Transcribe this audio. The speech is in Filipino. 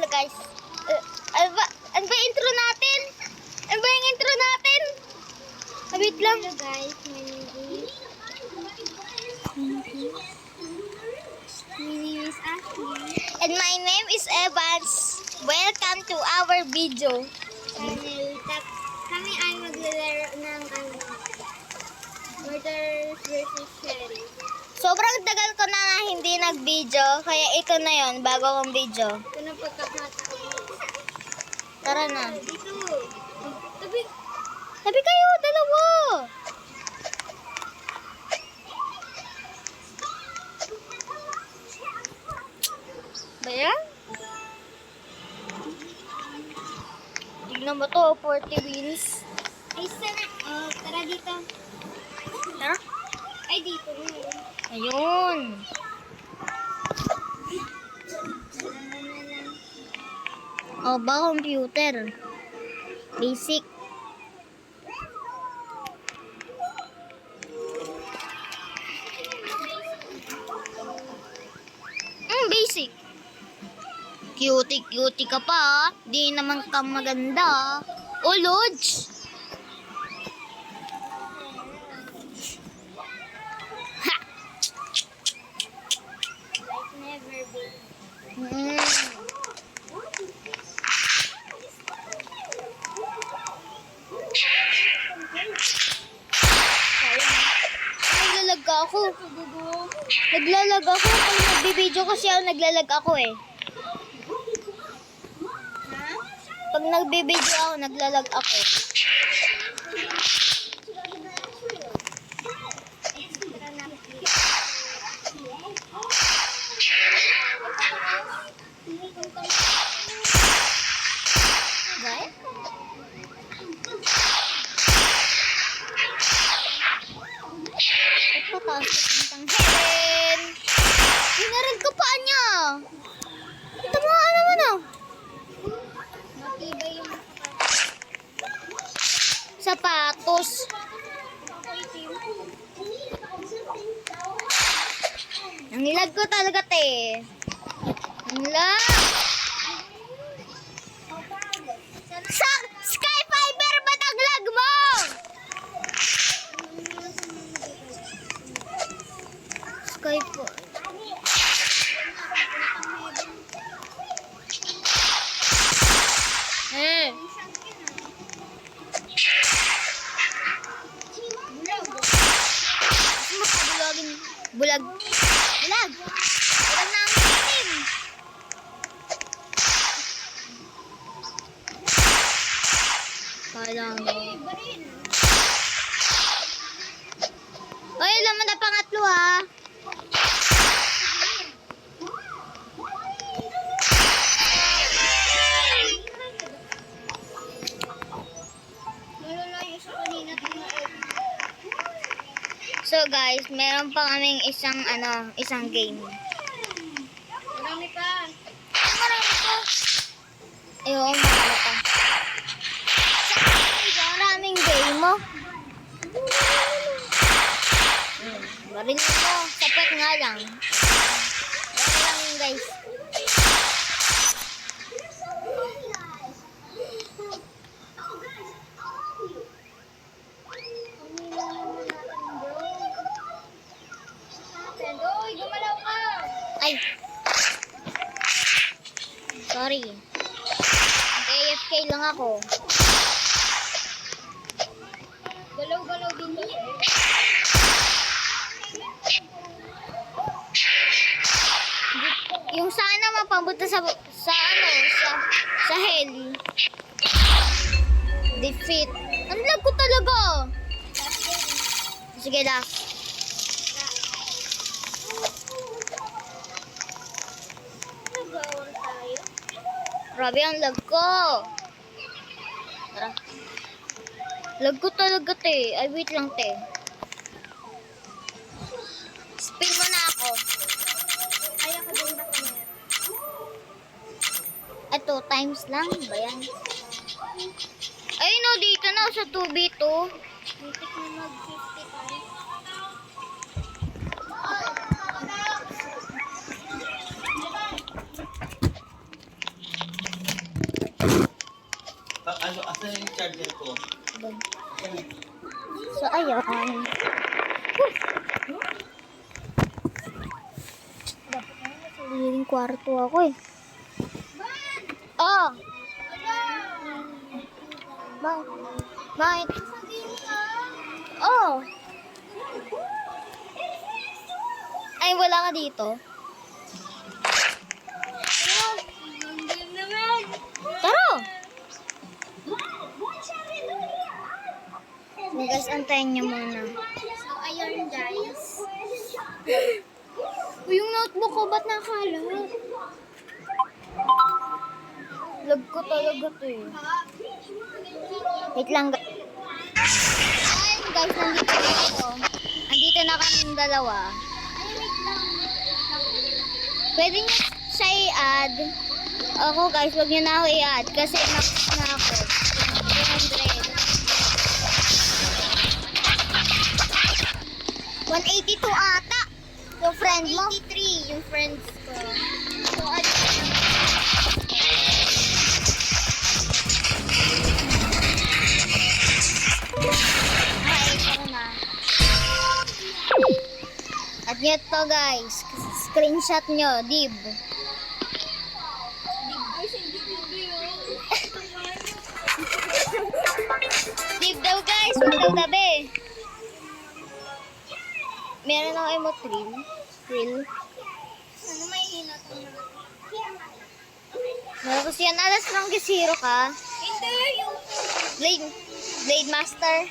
Hello guys. Ano ba intro natin? Ano ba yung intro natin? Wait lang. Hello guys, my name is Ashley. And my name is Evans. Welcome to our video. Kami ay maglalaro ng Murder vs. Sherry. Sobrang tagal ko na hindi nag-video, kaya ito na yon bago kong video. Ito na pagkakataon. Tara na. Dito. Sabi kayo, dalawa. Ba yan? Tignan mo to, 40 wins. Ay, sana. Oh, tara dito. Tara. Ay, dito na. Ayun. Oh, ba computer? Basic. Basic. Cutie ka pa. Di naman ka maganda. Oh, Lodge. Ha! Like never been. Naglalag ako. Naglalag ako. Pag nagbibideo kasi ako, naglalag ako eh. Pag nagbibideo ako, naglalag ako. Right? Pataas ko pintang Helen. Hinarig ko pa niya. Ito mo nga naman ah. Matibay yung Sapatos. Ang nilag ko talaga te. Ang nilag. Sa Sky Fiber ba't ang lag mo? Sky po. Makabulagin. Bulag. Bulag. Bulag na ang itim. Kaya mo. Oy, alam mo na pangatlo ha. malalayo sa kanina. So guys, meron pa kaming isang game. Marami pa. Marami pa. Ayun, marami pa. Maraming game mo. Baril mo. Sapat nga lang. Baril lang yun guys. Oy, gumalaw ka. Ay. Sorry. AFK lang ako. Galaw-galaw din kasi. Yung sana mapapunta sa hell. Defeat. Ang lag ko talaga. Sige na. Nag-awal tayo. Grabe ang lag ko. Tara. Lag ko talaga te. Ay wait lang te. Spin mo na ako. Kaya ko din ba kamera? Ito, times lang ba yan? Ay no, dito na sa 2v2. Muntik na mag-50 tayo. Doon. So, ayun. Sariling kwarto ako eh. Oh! Bakit? Oh! Ay, wala ka dito? Tara! Guys, antayin niyo muna. So, ayun guys. Yung notebook ko, ba't nakalat? Lag ko talaga to eh. Wait lang guys. Ayun guys, nandito na ako. Andito na kami dalawa. Pwede niyo siya i-add. Ako guys, wag niyo na ako i-add kasi max na ako. 300. 182 ata. Yung friend mo? 83 yung friends ko. So, ano Ay, ito na. At yun to guys. Screenshot nyo, Dib. Dib daw guys, wag daw tabi. Meron ako emote reel. Ano may hinat mo? Meron ko siya. Alas lang kisiro ka. Hindi, yung... Blade Master.